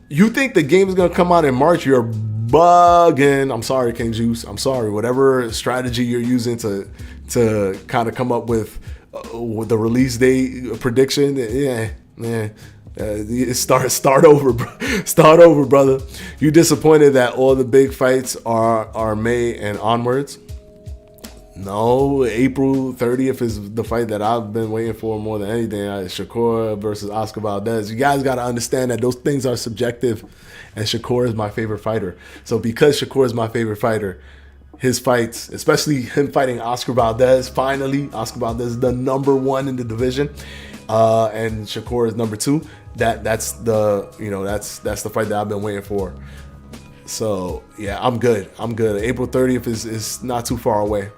You think the game is gonna come out in March? You're bugging. I'm sorry, King Juice. I'm sorry. Whatever strategy you're using to kind of come up with the release date prediction, start over, bro. Start over, brother. You disappointed that all the big fights are May and onwards? No, April 30th is the fight that I've been waiting for more than anything. Shakur versus Oscar Valdez. You guys got to understand that those things are subjective, and Shakur is my favorite fighter. So because Shakur is my favorite fighter, his fights, especially him fighting Oscar Valdez, finally, Oscar Valdez is the number one in the division, and Shakur is number two. That's the fight that I've been waiting for. So yeah, I'm good. April 30th is not too far away.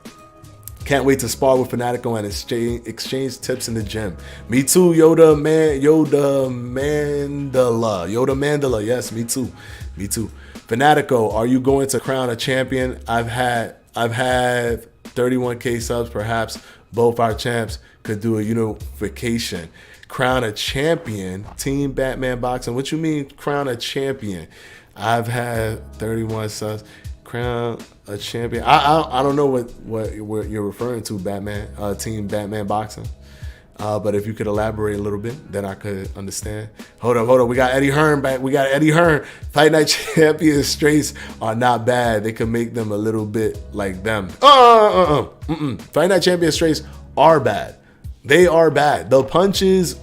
Can't wait to spar with Fanatico and exchange tips in the gym. Me too, Yoda Mandela. Yes, me too. Fanatico, are you going to crown a champion? I've had 31K subs. Perhaps both our champs could do a unification. Crown a champion. Team Batman Boxing. What you mean crown a champion? I've had 31 subs. Crown a champion. I don't know what you're referring to, Batman. Team Batman Boxing. But if you could elaborate a little bit, then I could understand. Hold up. We got Eddie Hearn back. Fight Night Champion straights are not bad. They could make them a little bit like them. Fight Night Champion straights are bad. They are bad. The punches.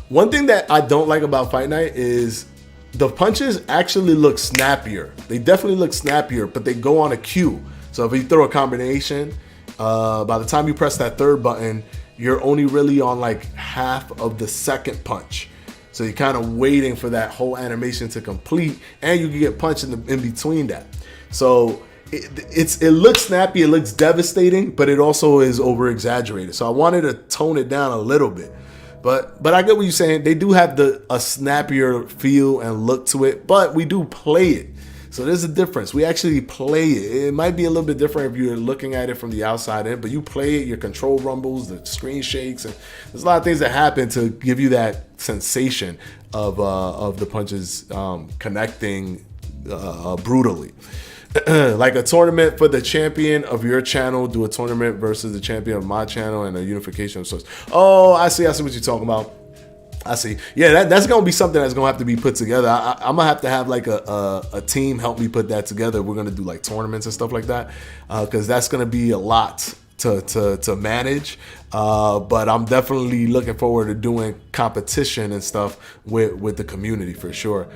One thing that I don't like about Fight Night is the punches actually look snappier. They definitely look snappier, but they go on a cue. So if you throw a combination, by the time you press that third button, you're only really on like half of the second punch. So you're kind of waiting for that whole animation to complete, and you can get punched in between that. So it looks snappy, it looks devastating, but it also is over exaggerated. So I wanted to tone it down a little bit. But I get what you're saying. They do have a snappier feel and look to it, but we do play it. So there's a difference. We actually play it. It might be a little bit different if you're looking at it from the outside in, but you play it, your control rumbles, the screen shakes, and there's a lot of things that happen to give you that sensation of the punches connecting brutally. Like a tournament for the champion of your channel, do a tournament versus the champion of my channel and a unification of sorts. Oh, I see what you're talking about. I see. Yeah, that's gonna be something that's gonna have to be put together. I'm gonna have like a team help me put that together. We're gonna do like tournaments and stuff like that, because that's gonna be a lot to manage. But I'm definitely looking forward to doing competition and stuff with the community for sure.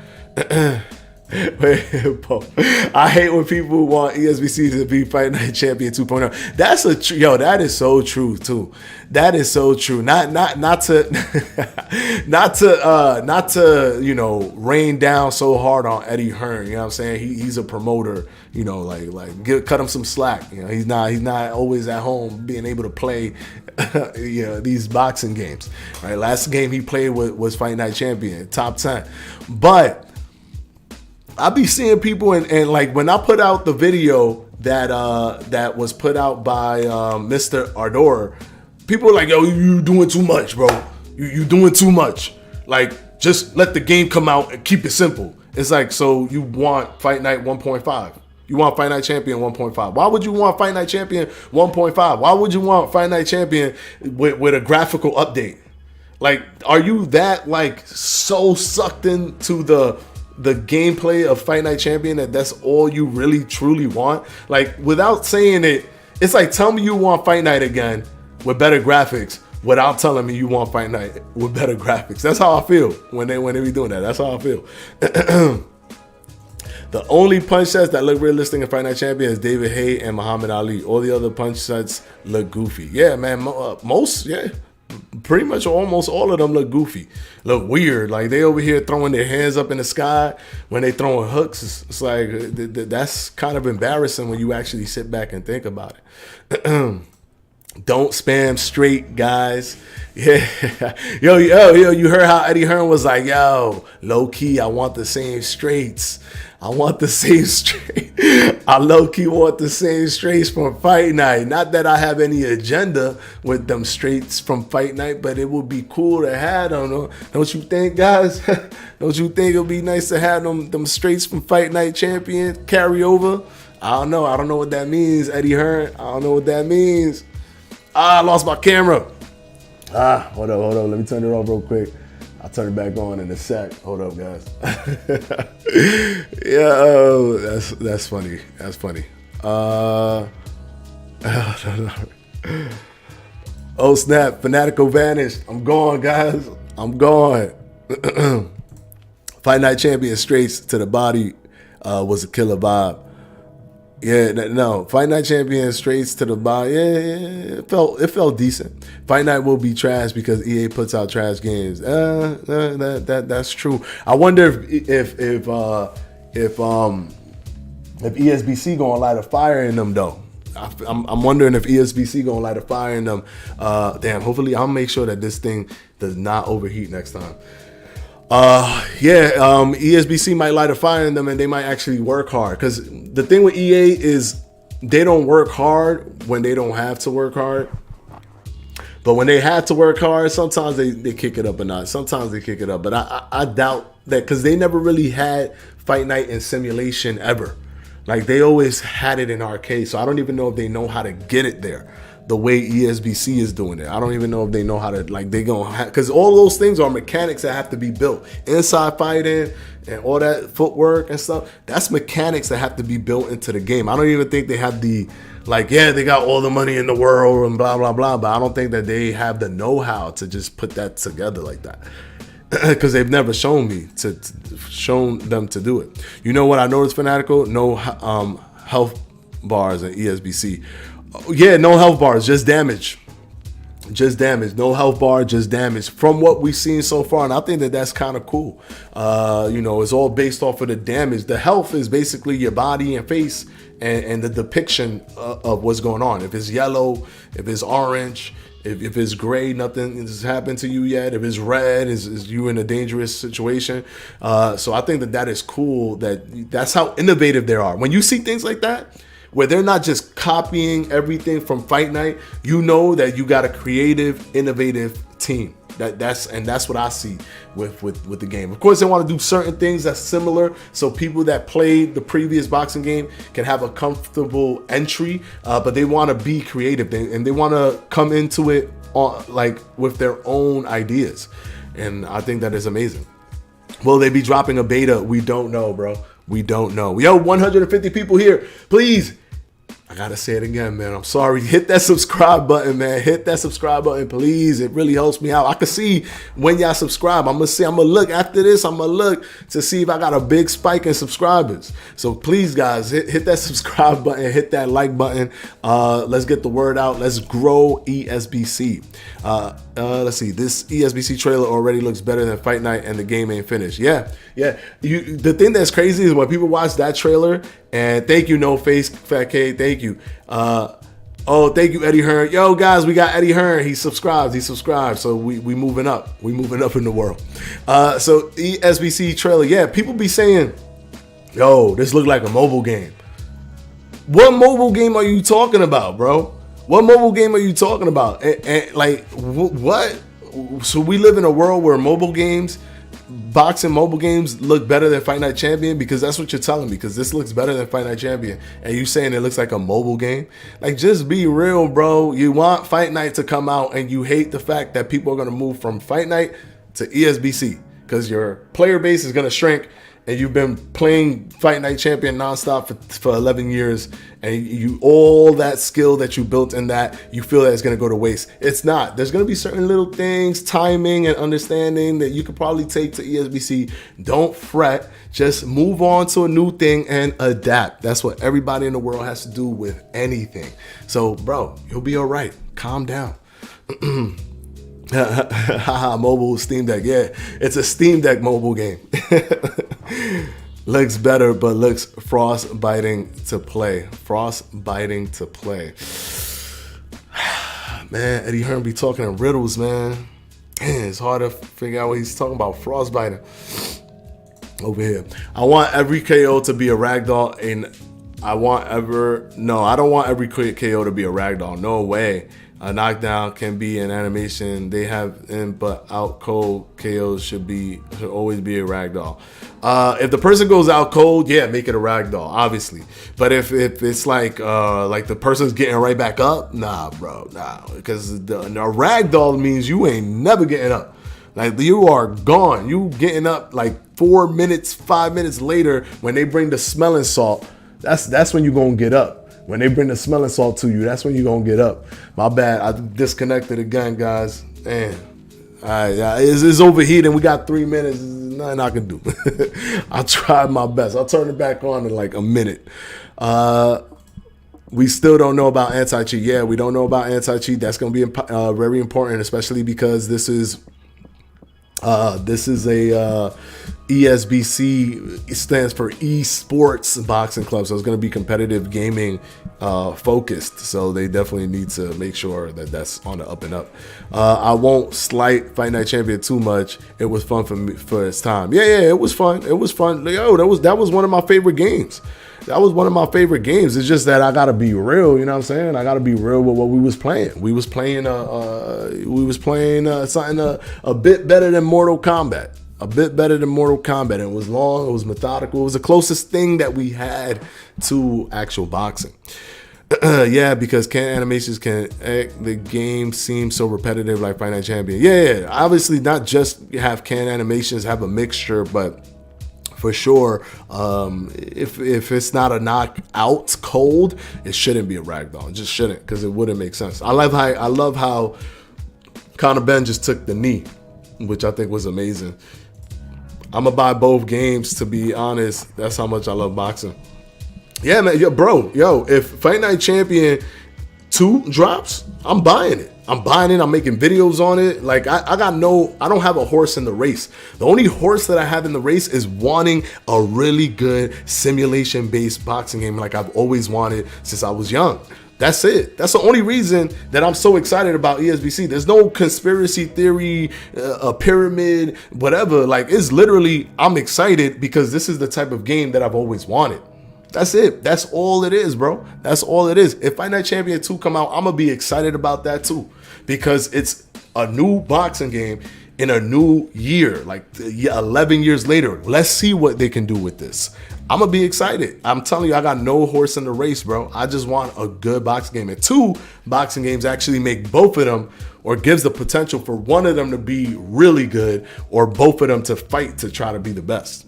I hate when people want ESBC to be Fight Night Champion 2.0. That's that is so true too. That is so true. Not to rain down so hard on Eddie Hearn. You know what I'm saying? He's a promoter. Cut him some slack. He's not always at home being able to play these boxing games. Right? Last game he played was Fight Night Champion, top 10. But I be seeing people and like when I put out the video that was put out by Mr. Ardor, people are like, yo, you doing too much, bro. You doing too much. Like, just let the game come out and keep it simple. It's like, so you want Fight Night 1.5. You want Fight Night Champion 1.5. Why would you want Fight Night Champion 1.5? Why would you want Fight Night Champion with a graphical update? Like, are you that like so sucked into the gameplay of Fight Night Champion that's all you really truly want? Like, without saying it, it's like, tell me you want Fight Night again with better graphics without telling me you want Fight Night with better graphics. That's how I feel when they be doing that. That's how I feel. The only punch sets that look realistic in Fight Night Champion is David Haye and Muhammad Ali. All the other punch sets look goofy. Yeah, man, pretty much almost all of them look goofy, look weird. Like they over here throwing their hands up in the sky when they throwing hooks. It's like that's kind of embarrassing when you actually sit back and think about it. Don't spam straight, guys. Yeah, yo, you heard how Eddie Hearn was like, yo, low key, I want the same straights. I want the same straight. I low-key want the same straights from Fight Night. Not that I have any agenda with them straights from Fight Night, but it would be cool to have them. Don't you think, guys? Don't you think it would be nice to have them straights from Fight Night Champion carry over? I don't know. I don't know what that means, Eddie Hearn. I don't know what that means. I lost my camera. Hold up. Let me turn it off real quick. I'll turn it back on in a sec. Hold up, guys. Yeah, that's funny. That's funny. Oh snap! Fanatico vanished. I'm gone, guys. I'm gone. Fight Night Champion straights to the body was a killer vibe. Yeah, no. Fight Night Champion straights to the body. Yeah, it felt decent. Fight Night will be trash because EA puts out trash games. That's true. I wonder if ESBC gonna light a fire in them though. I'm wondering if ESBC gonna light a fire in them. Hopefully I'll make sure that this thing does not overheat next time. ESBC might light a fire in them and they might actually work hard. Because the thing with EA is they don't work hard when they don't have to work hard. But when they have to work hard, sometimes they kick it up a notch. Sometimes they kick it up. But I doubt that because they never really had Fight Night in simulation ever. Like they always had it in arcade. So I don't even know if they know how to get it there the way ESBC is doing it. I don't even know if they know how to, like, they gonna have, because all those things are mechanics that have to be built. Inside fighting and all that footwork and stuff, that's mechanics that have to be built into the game. I don't even think they have the, like, yeah, they got all the money in the world and blah, blah, blah, but I don't think that they have the know-how to just put that together like that. because they've never shown them to do it. You know what I noticed, Fanatico? No health bars in ESBC. Yeah, no health bars, just damage. Just damage. No health bar, just damage from what we've seen so far. And I think that that's kind of cool. It's all based off of the damage. The health is basically your body and face and the depiction of what's going on. If it's yellow, if it's orange, if it's gray, nothing has happened to you yet. If it's red, is you in a dangerous situation. So I think that is cool. That's how innovative they are. When you see things like that, where they're not just copying everything from Fight Night, you know that you got a creative, innovative team. That's what I see with the game. Of course, they want to do certain things that's similar, so people that played the previous boxing game can have a comfortable entry. But they want to be creative, and they want to come into it with their own ideas, and I think that is amazing. Will they be dropping a beta? We don't know, bro. We don't know. Yo, 150 people here. Please, I gotta say it again, man. I'm sorry. Hit that subscribe button, man. Hit that subscribe button, please. It really helps me out. I can see when y'all subscribe. I'm gonna look after this. I'm gonna look to see if I got a big spike in subscribers. So please, guys, hit that subscribe button. Hit that like button. Let's get the word out. Let's grow ESBC. Let's see. This ESBC trailer already looks better than Fight Night, and the game ain't finished. Yeah. The thing that's crazy is when people watch that trailer, and thank you, No Face Fat K. Thank you. Thank you, Eddie Hearn. Yo, guys, we got Eddie Hearn. He subscribed. So we moving up. We moving up in the world. So ESBC trailer. Yeah, people be saying, yo, this look like a mobile game. What mobile game are you talking about, bro? What mobile game are you talking about? And what? So we live in a world where boxing mobile games look better than Fight Night Champion? Because that's what you're telling me, because this looks better than Fight Night Champion, and you saying it looks like a mobile game? Like, just be real, bro. You want Fight Night to come out, and you hate the fact that people are going to move from Fight Night to ESBC because your player base is going to shrink, and you've been playing Fight Night Champion nonstop for 11 years, and all that skill that you built in that, you feel that it's going to go to waste. It's not. There's going to be certain little things, timing and understanding, that you could probably take to ESBC. Don't fret. Just move on to a new thing and adapt. That's what everybody in the world has to do with anything. So, bro, you'll be all right. Calm down. Mobile Steam Deck. Yeah, it's a Steam Deck mobile game. Looks better, but looks frostbiting to play. Man, Eddie Hearn be talking in riddles, man. It's hard to figure out what he's talking about. Frostbiting. Over here. I want every KO to be a ragdoll, and I don't want every KO to be a ragdoll. No way. A knockdown can be an animation they have in, but out cold KOs should always be a ragdoll. If the person goes out cold, yeah, make it a ragdoll, obviously. But if it's like the person's getting right back up, nah, bro, nah. Because a ragdoll means you ain't never getting up. Like, you are gone. You getting up like 4 minutes, 5 minutes later when they bring the smelling salt. That's when you gonna get up. When they bring the smelling salt to you, that's when you're going to get up. My bad. I disconnected again, guys. Man. All right. It's overheating. We got 3 minutes. There's nothing I can do. I tried my best. I'll turn it back on in like a minute. We still don't know about anti-cheat. Yeah, we don't know about anti-cheat. That's going to be very important, especially because this is a ESBC. It stands for Esports Boxing Club, so it's going to be competitive gaming focused. So they definitely need to make sure that that's on the up and up. I won't slight Fight Night Champion too much. It was fun for me for its time. Yeah, it was fun. Yo, that was one of my favorite games. That was one of my favorite games. It's just that I gotta be real, you know what I'm saying? I gotta be real with what we was playing. We was playing something a bit better than Mortal Kombat. It was long, it was methodical. It was the closest thing that we had to actual boxing. Yeah, because can animations can the game seem so repetitive like Fight Night Champion. Yeah, obviously not just have can animations, have a mixture, but for sure, if it's not a knockout cold, it shouldn't be a ragdoll. It just shouldn't, because it wouldn't make sense. I love how Conor Ben just took the knee. which I think was amazing. I'm gonna buy both games, to be honest. That's how much I love boxing. Yeah, man, if Fight Night Champion 2 drops, I'm buying it. I'm making videos on it. Like, I don't have a horse in the race. The only horse that I have in the race is wanting a really good simulation-based boxing game like I've always wanted since I was young. That's it. That's the only reason that I'm so excited about ESBC. There's no conspiracy theory, a pyramid, whatever. Like, it's literally, I'm excited because this is the type of game that I've always wanted. That's it. That's all it is, bro. That's all it is. If Fight Night Champion 2 come out, I'm going to be excited about that too, because it's a new boxing game in a new year, like 11 years later. Let's see what they can do with this. I'm going to be excited. I'm telling you, I got no horse in the race, bro. I just want a good boxing game. And 2 boxing games actually make both of them, or gives the potential for one of them to be really good, or both of them to fight to try to be the best.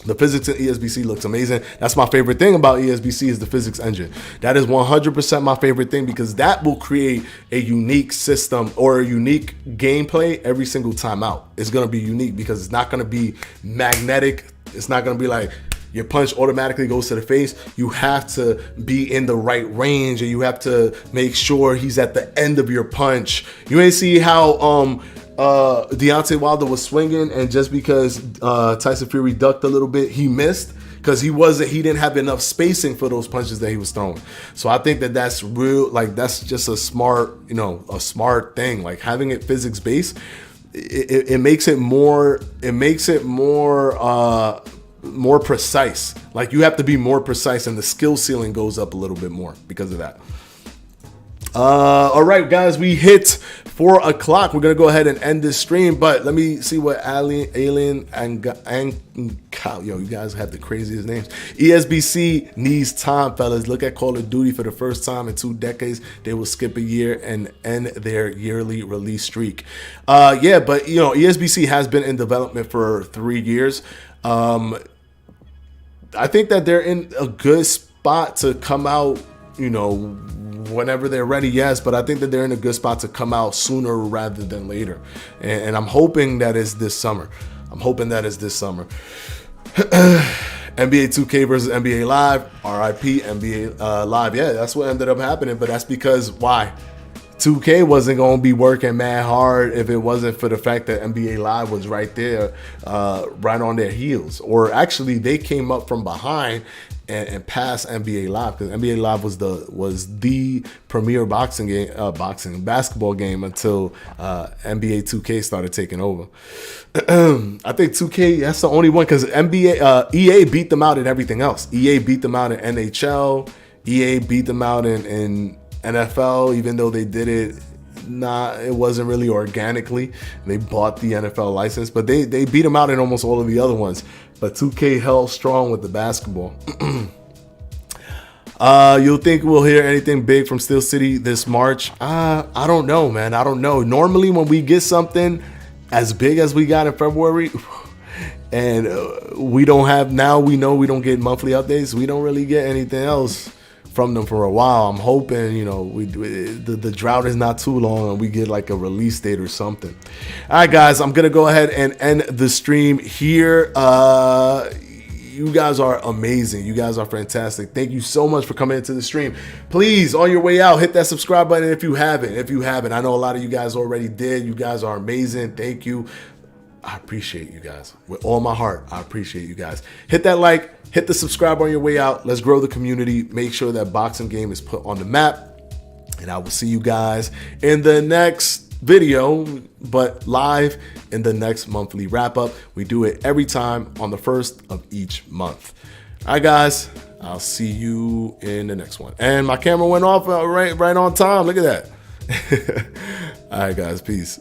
The physics in ESBC looks amazing. That's my favorite thing about ESBC, is the physics engine. That is 100% my favorite thing, because that will create a unique system or a unique gameplay every single time out. It's going to be unique because it's not going to be magnetic. It's not going to be like your punch automatically goes to the face. You have to be in the right range, and you have to make sure he's at the end of your punch. You ain't see how Deontay Wilder was swinging, and just because Tyson Fury ducked a little bit, he missed, because he didn't have enough spacing for those punches that he was throwing. So I think that that's real, like, that's just a smart thing. Like, having it physics based, it makes it more more precise. Like, you have to be more precise, and the skill ceiling goes up a little bit more because of that. All right, guys, we hit 4 o'clock. We're gonna go ahead and end this stream, but let me see what Alien and you guys have the craziest names. ESBC needs time, fellas. Look at Call of Duty. For the first time in 2 decades, they will skip a year and end their yearly release streak. Yeah, but ESBC has been in development for 3 years. I think that they're in a good spot to come out, whenever they're ready, yes, but I think that they're in a good spot to come out sooner rather than later. And I'm hoping that is this summer. NBA 2K versus NBA Live, RIP NBA Live. Yeah, that's what ended up happening, but that's because why? 2K wasn't going to be working mad hard if it wasn't for the fact that NBA Live was right there, right on their heels. Or actually, they came up from behind and past NBA Live, because NBA Live was the premier basketball game until NBA 2K started taking over. I think 2K, that's the only one, because EA beat them out in everything else. EA beat them out in NHL. EA beat them out in NFL, even though they did it. It wasn't really organically. They bought the NFL license, but they beat them out in almost all of the other ones. But 2K held strong with the basketball. You'll think we'll hear anything big from Steel City this March? I don't know, man. I don't know. Normally, when we get something as big as we got in February, and we know we don't get monthly updates. We don't really get anything else from them for a while. I'm hoping, the drought is not too long and we get like a release date or something. All right, guys, I'm gonna go ahead and end the stream here. You guys are amazing. You guys are fantastic. Thank you so much for coming into the stream. Please, on your way out, hit that subscribe button if you haven't. I know a lot of you guys already did. You guys are amazing. Thank you. I appreciate you guys with all my heart. I appreciate you guys. Hit that like, hit the subscribe on your way out. Let's grow the community. Make sure that boxing game is put on the map. And I will see you guys in the next video, but live in the next monthly wrap up. We do it every time on the 1st of each month. All right, guys, I'll see you in the next one. And my camera went off right on time. Look at that. All right, guys, peace.